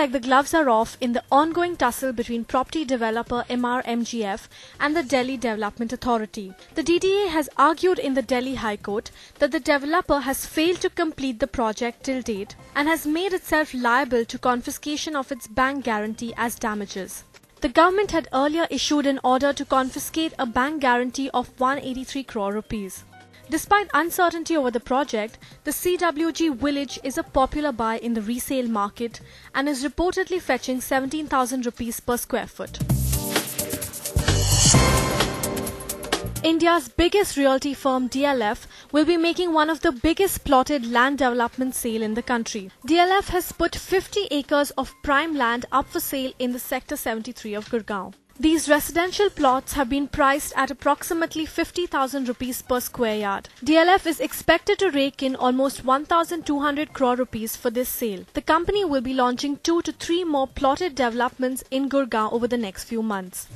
like the gloves are off in the ongoing tussle between property developer MRMGF and the Delhi Development Authority. The DDA has argued in the Delhi High Court that the developer has failed to complete the project till date and has made itself liable to confiscation of its bank guarantee as damages. The government had earlier issued an order to confiscate a bank guarantee of 183 crore rupees. Despite uncertainty over the project, the CWG village is a popular buy in the resale market and is reportedly fetching 17,000 rupees per square foot. India's biggest realty firm DLF will be making one of the biggest plotted land development sale in the country. DLF has put 50 acres of prime land up for sale in the Sector 73 of Gurgaon. These residential plots have been priced at approximately 50,000 rupees per square yard. DLF is expected to rake in almost 1,200 crore rupees for this sale. The company will be launching 2 to 3 more plotted developments in Gurgaon over the next few months.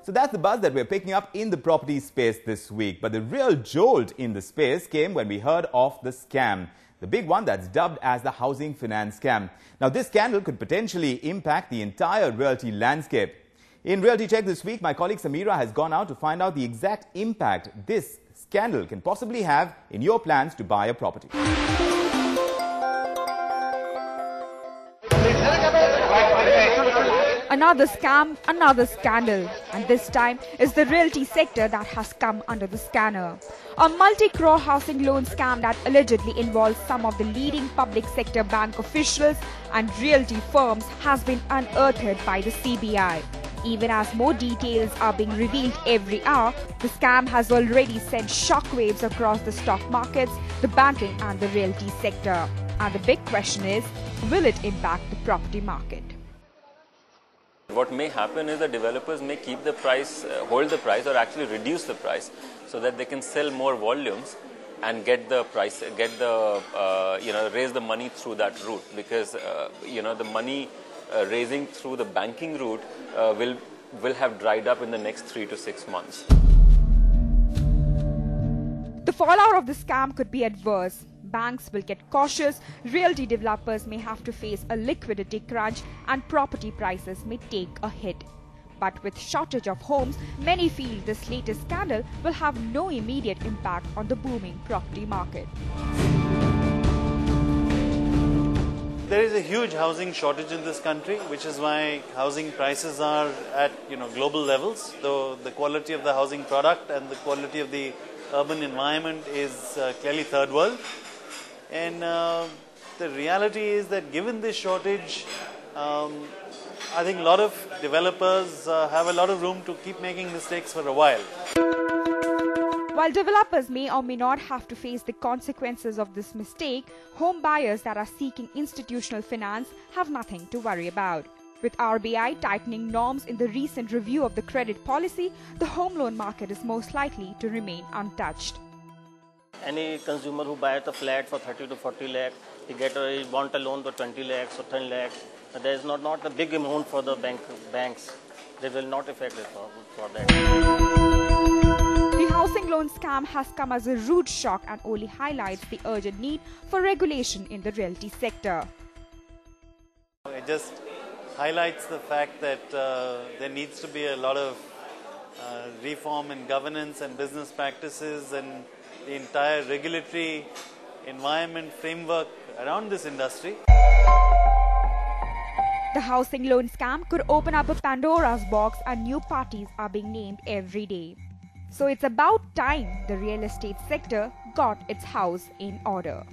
So that's the buzz that we're picking up in the property space this week. But the real jolt in the space came when we heard of the scam. The big one that's dubbed as the housing finance scam. Now, this scandal could potentially impact the entire realty landscape. In Realty Check this week, my colleague Sameera has gone out to find out the exact impact this scandal can possibly have in your plans to buy a property. Another scam, another scandal, and this time is the realty sector that has come under the scanner. A multi-crore housing loan scam that allegedly involves some of the leading public sector bank officials and realty firms has been unearthed by the CBI. Even as more details are being revealed every hour, the scam has already sent shockwaves across the stock markets, the banking and the realty sector. And the big question is, will it impact the property market? What may happen is the developers may keep the price, hold the price, or actually reduce the price so that they can sell more volumes and get the price, raise the money through that route, because the money raising through the banking route will have dried up in the next 3 to 6 months. The fallout of the scam could be adverse. Banks will get cautious, realty developers may have to face a liquidity crunch, and property prices may take a hit. But with shortage of homes, many feel this latest scandal will have no immediate impact on the booming property market. There is a huge housing shortage in this country, which is why housing prices are at global levels. Though the quality of the housing product and the quality of the urban environment is clearly third world. And the reality is that given this shortage, I think a lot of developers have a lot of room to keep making mistakes for a while. While developers may or may not have to face the consequences of this mistake, home buyers that are seeking institutional finance have nothing to worry about. With RBI tightening norms in the recent review of the credit policy, the home loan market is most likely to remain untouched. Any consumer who buys a flat for 30 to 40 lakh, he want a loan for 20 lakhs or 10 lakhs. There is not a big amount for the banks. They will not affect it for that. The housing loan scam has come as a rude shock and only highlights the urgent need for regulation in the realty sector. It just highlights the fact that there needs to be a lot of reform in governance and business practices and the entire regulatory environment framework around this industry. The housing loan scam could open up a Pandora's box, and new parties are being named every day. So it's about time the real estate sector got its house in order.